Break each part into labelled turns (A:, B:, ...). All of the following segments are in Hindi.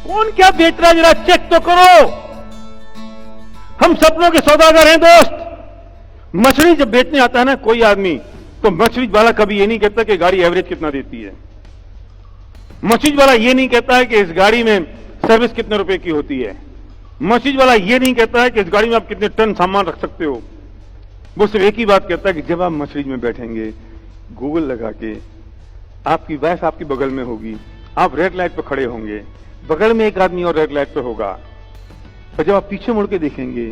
A: कौन क्या बेच रहा है जरा चेक तो करो। हम सपनों के सौदागर हैं दोस्त। मछली जब बेचने आता है ना कोई आदमी, तो मछली वाला कभी ये नहीं कहता कि गाड़ी एवरेज कितना देती है। मछली वाला ये नहीं कहता है कि इस गाड़ी में सर्विस कितने रुपए की होती है। मछली वाला ये नहीं कहता है कि इस गाड़ी में आप कितने टन सामान रख सकते हो। वो सिर्फ एक ही बात कहता है कि जब आप मछली में बैठेंगे, गूगल लगा के, आपकी वाइफ आपकी बगल में होगी, आप रेड लाइट पर खड़े होंगे, बगल में एक आदमी और रेड लाइट पर होगा, और जब आप पीछे मुड़ के देखेंगे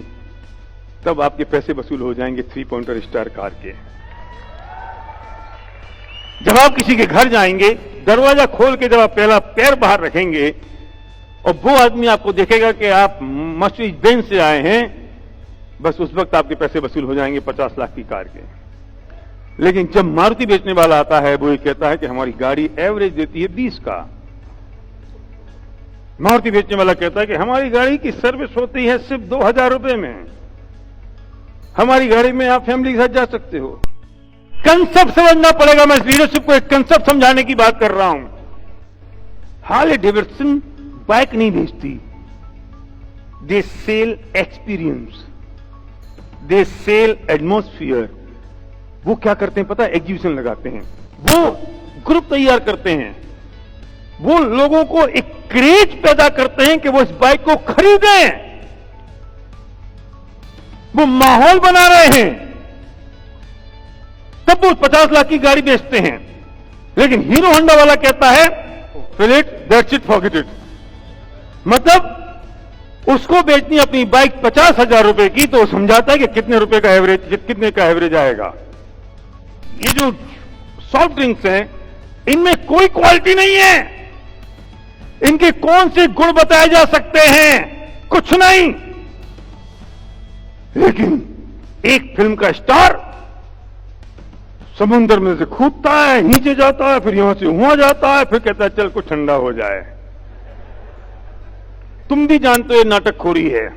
A: तब आपके पैसे वसूल हो जाएंगे 3 पॉइंटर स्टार कार के। जब आप किसी के घर जाएंगे, दरवाजा खोल के जब आप पहला पैर बाहर रखेंगे और वो आदमी आपको देखेगा कि आप मर्सिडीज बेंज से आए हैं, बस उस वक्त आपके पैसे वसूल हो जाएंगे 50 लाख की कार के। लेकिन जब मारुति बेचने वाला आता है, वो ये कहता है कि हमारी गाड़ी एवरेज देती है 20 का। मारुति बेचने वाला कहता है कि हमारी गाड़ी की सर्विस होती है सिर्फ 2000 रुपए में, हमारी गाड़ी में आप फैमिली के साथ जा सकते हो। कंसेप्ट समझना पड़ेगा। मैं इस लीडरशिप को एक कंसेप्ट समझाने की बात कर रहा हूं। हार्ले डेविडसन बाइक नहीं बेचती, they sell experience, they sell atmosphere. वो क्या करते हैं पता है? एग्जीबिशन लगाते हैं, वो ग्रुप तैयार करते हैं, वो लोगों को एक क्रेज पैदा करते हैं कि वो इस बाइक को खरीदें। वो माहौल बना रहे हैं, तब वो 50 लाख की गाड़ी बेचते हैं। लेकिन हीरो होंडा वाला कहता है fill it, that's it, forget it. मतलब उसको बेचनी अपनी बाइक 50,000 रुपए की, तो समझाता है कि कितने रुपए का एवरेज, कितने का एवरेज आएगा। ये जो सॉफ्ट ड्रिंक्स हैं, इनमें कोई क्वालिटी नहीं है। इनके कौन से गुण बताए जा सकते हैं? कुछ नहीं। लेकिन एक फिल्म का स्टार समुद्र में से कूदता है, नीचे जाता है, फिर यहां से वहां जाता है, फिर कहता है चल कुछ ठंडा हो जाए। तुम भी जानते हो ये नाटकखोरी है,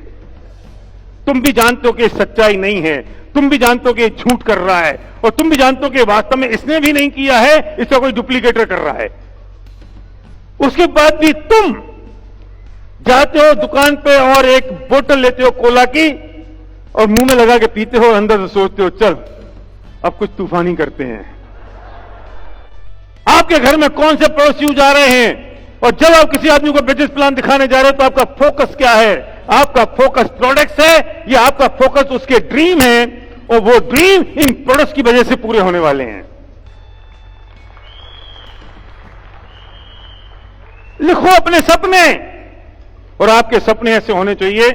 A: तुम भी जानते हो कि सच्चाई नहीं है, तुम भी जानते हो कि झूठ कर रहा है, और तुम भी जानते हो कि वास्तव में इसने भी नहीं किया है, इसका कोई डुप्लीकेटर कर रहा है। उसके बाद भी तुम जाते हो दुकान पे और एक बोतल लेते हो कोला की और मुंह में लगा के पीते हो, और अंदर से सोचते हो चल अब कुछ तूफानी करते हैं। आपके घर में कौन से पड़ोसी जा रहे हैं, और जब आप किसी आदमी को बिजनेस प्लान दिखाने जा रहे हो तो आपका फोकस क्या है? आपका फोकस प्रोडक्ट्स है या आपका फोकस उसके ड्रीम है, और वो ड्रीम इन प्रोडक्ट्स की वजह से पूरे होने वाले हैं। लिखो अपने सपने, और आपके सपने ऐसे होने चाहिए,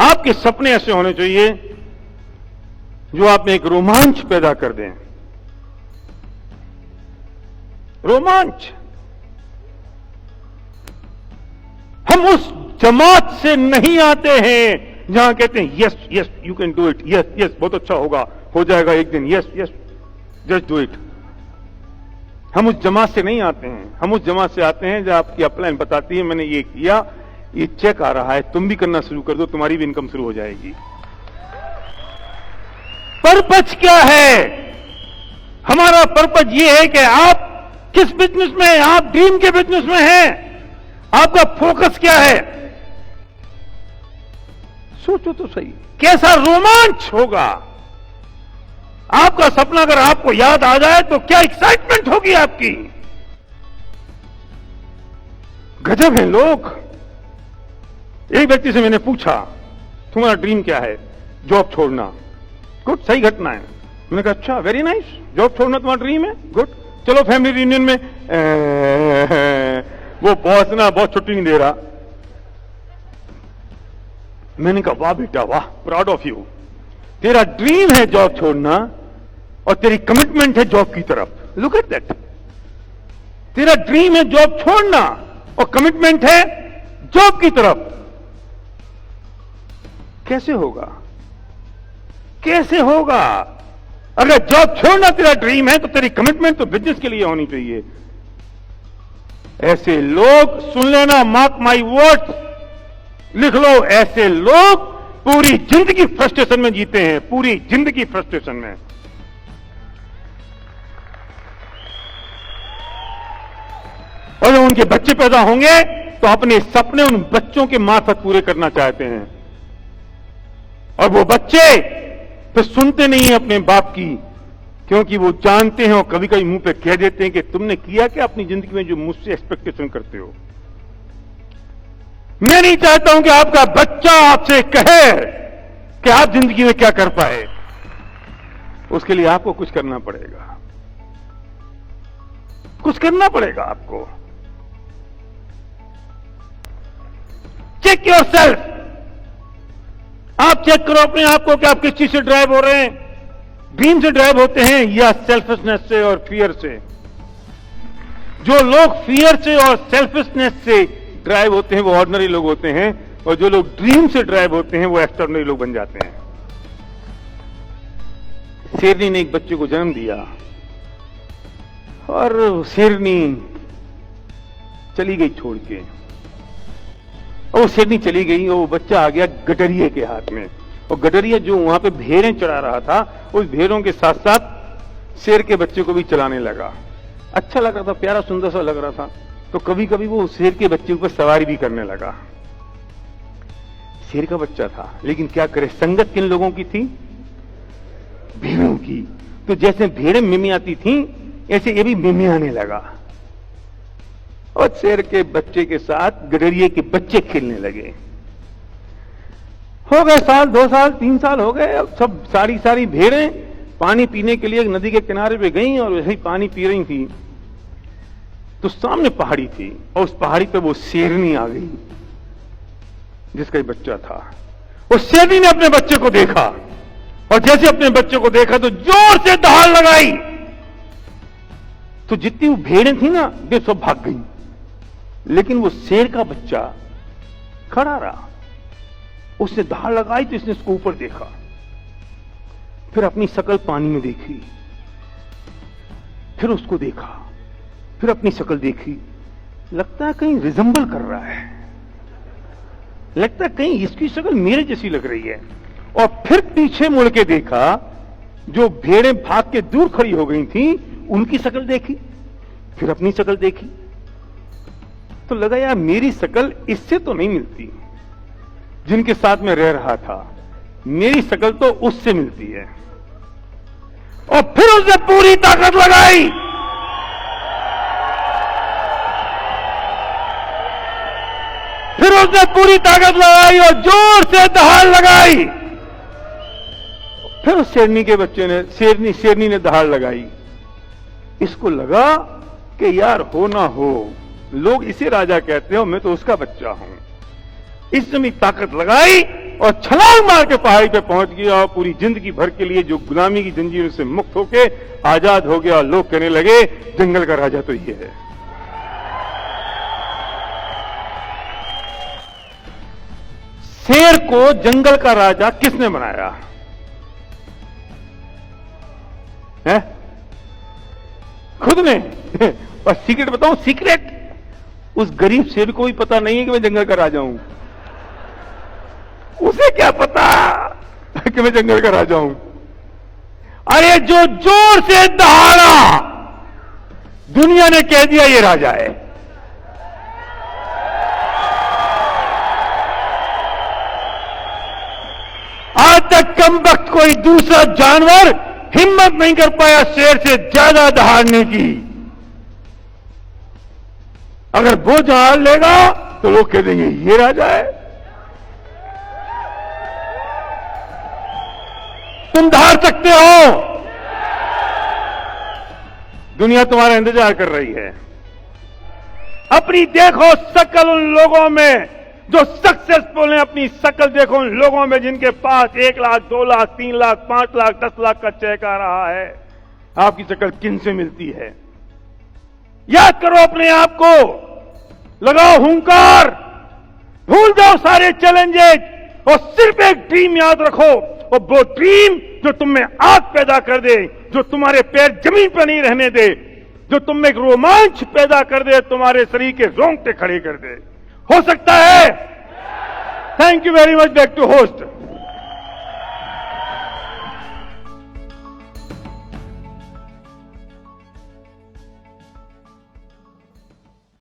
A: आपके सपने ऐसे होने चाहिए जो आप में एक रोमांच पैदा कर दें। रोमांच। हम उस जमात से नहीं आते हैं जहां कहते हैं yes yes you can do it, yes yes बहुत अच्छा होगा, हो जाएगा एक दिन, yes yes just do it. हम उस जमात से नहीं आते हैं। हम उस जमात से आते हैं जब आपकी अपलाइन बताती है मैंने ये किया, ये चेक आ रहा है, तुम भी करना शुरू कर दो, तुम्हारी भी इनकम शुरू हो जाएगी। पर्पज क्या है? हमारा पर्पज ये है कि आप किस बिजनेस में हैं? आप ड्रीम के बिजनेस में हैं। आपका फोकस क्या है? सोचो तो सही, कैसा रोमांच होगा। आपका सपना अगर आपको याद आ जाए तो क्या एक्साइटमेंट होगी आपकी। गजब है लोग। एक व्यक्ति से मैंने पूछा तुम्हारा ड्रीम क्या है? जॉब छोड़ना। गुड, सही घटना है। मैंने कहा अच्छा, वेरी नाइस, जॉब छोड़ना तुम्हारा ड्रीम है, गुड। चलो फैमिली रियूनियन में वो बॉस ना बहुत छुट्टी नहीं दे रहा। मैंने कहा वाह बेटा वाह, प्राउड ऑफ यू। तेरा ड्रीम है जॉब छोड़ना और तेरी कमिटमेंट है जॉब की तरफ। Look at that. तेरा ड्रीम है जॉब छोड़ना और कमिटमेंट है जॉब की तरफ। कैसे होगा? कैसे होगा? अगर जॉब छोड़ना तेरा ड्रीम है तो तेरी कमिटमेंट तो बिजनेस के लिए होनी चाहिए। ऐसे लोग, सुन लेना, मार्क माई वर्ड्स, लिख लो, ऐसे लोग पूरी जिंदगी फ्रस्ट्रेशन में जीते हैं, पूरी जिंदगी फ्रस्ट्रेशन में। और जब उनके बच्चे पैदा होंगे तो अपने सपने उन बच्चों के मार्फत पूरे करना चाहते हैं, और वो बच्चे फिर सुनते नहीं है अपने बाप की, क्योंकि वो जानते हैं और कभी कभी मुंह पे कह देते हैं कि तुमने किया क्या अपनी जिंदगी में जो मुझसे एक्सपेक्टेशन करते हो। मैं नहीं चाहता हूं कि आपका बच्चा आपसे कहे कि आप जिंदगी में क्या कर पाए। उसके लिए आपको कुछ करना पड़ेगा, कुछ करना पड़ेगा आपको। चेक योरसेल्फ, आप चेक करो अपने आप को कि आप किस चीज से ड्राइव हो रहे हैं। ड्रीम से ड्राइव होते हैं या सेल्फिशनेस से और फियर से। जो लोग फियर से और सेल्फिशनेस से ड्राइव होते हैं वो ऑर्डिनरी लोग होते हैं, और जो लोग ड्रीम से ड्राइव होते हैं वो एक्स्ट्राऑर्डिनरी लोग बन जाते हैं। शेरनी ने एक बच्चे को जन्म दिया और शेरनी चली गई छोड़ के, और वो शेरनी चली गई और वो बच्चा आ गया गडरिये के हाथ में। और गडरिया जो वहां पे भेड़ें चढ़ा रहा था, उस भेड़ों के साथ साथ शेर के बच्चे को भी चलाने लगा। अच्छा लग रहा था, प्यारा सुंदर सा लग रहा था, तो कभी कभी वो शेर के बच्चे ऊपर सवारी भी करने लगा। शेर का बच्चा था, लेकिन क्या करे, संगत किन लोगों की थी? भेड़ों की। तो जैसे भेड़ें मिमियाती थीं, ऐसे ये भी मिमियाने लगा और शेर के बच्चे के साथ गडरिये के बच्चे खेलने लगे। हो गए साल, 2 साल, 3 साल हो गए। अब सब सारी भेड़ें पानी पीने के लिए नदी के किनारे पे गईं और वही पानी पी रही थी, तो सामने पहाड़ी थी और उस पहाड़ी पे वो शेरनी आ गई जिसका बच्चा था। उस शेरनी ने अपने बच्चे को देखा, और जैसे अपने बच्चे को देखा तो जोर से दहाड़ लगाई। तो जितनी वो भेड़ें थी ना, वे सब भाग गई, लेकिन वो शेर का बच्चा खड़ा रहा। उसने दहाड़ लगाई तो इसने उसको ऊपर देखा, फिर अपनी शकल पानी में देखी, फिर उसको देखा, फिर अपनी शकल देखी। लगता है कहीं रिजेंबल कर रहा है, लगता है कहीं इसकी शक्ल मेरे जैसी लग रही है। और फिर पीछे मुड़ के देखा, जो भेड़ें भाग के दूर खड़ी हो गई थी उनकी शक्ल देखी, फिर अपनी शक्ल देखी, तो लगा यार मेरी शक्ल इससे तो नहीं मिलती जिनके साथ में रह रहा था, मेरी शक्ल तो उससे मिलती है। और फिर उसने पूरी ताकत लगाई, फिर उसने पूरी ताकत लगाई और जोर से दहाड़ लगाई। फिर उस शेरनी के बच्चे ने शेरनी ने दहाड़ लगाई। इसको लगा कि यार हो ना हो, लोग इसे राजा कहते हो, मैं तो उसका बच्चा हूं। इसने भी ताकत लगाई और छलांग मार के पहाड़ी पे पहुंच गया और पूरी जिंदगी भर के लिए जो गुलामी की जंजीरों से मुक्त होके आजाद हो गया। और लोग कहने लगे जंगल का राजा तो ये है। शेर को जंगल का राजा किसने बनाया है? खुद ने। और सीक्रेट बताऊं, सीक्रेट उस गरीब शेर को भी पता नहीं है कि मैं जंगल का राजा हूं। उसे क्या पता कि मैं जंगल का राजा हूं। अरे जो जोर से दहाड़ा, दुनिया ने कह दिया ये राजा है। आज तक कमबख्त कोई दूसरा जानवर हिम्मत नहीं कर पाया शेर से ज्यादा दहाड़ने की। अगर वो दहाड़ लेगा तो लोग कह देंगे ये राजा है। तुम दहाड़ सकते हो, दुनिया तुम्हारा इंतजार कर रही है। अपनी देखो शक्ल उन लोगों में जो सक्सेसफुल हैं, अपनी शक्ल देखो उन लोगों में जिनके पास 1 लाख, 2 लाख, 3 लाख, 5 लाख, 10 लाख का चेक आ रहा है। आपकी शक्ल किन से मिलती है? याद करो अपने आप को, लगाओ हुंकार, भूल जाओ सारे चैलेंजेस और सिर्फ एक ड्रीम याद रखो। और वो ड्रीम जो तुम में आग पैदा कर दे, जो तुम्हारे पैर जमीन पर नहीं रहने दे, जो तुम में एक रोमांच पैदा कर दे, तुम्हारे शरीर के रोंगटे खड़े कर दे। हो सकता है। Thank you very much. Back to host.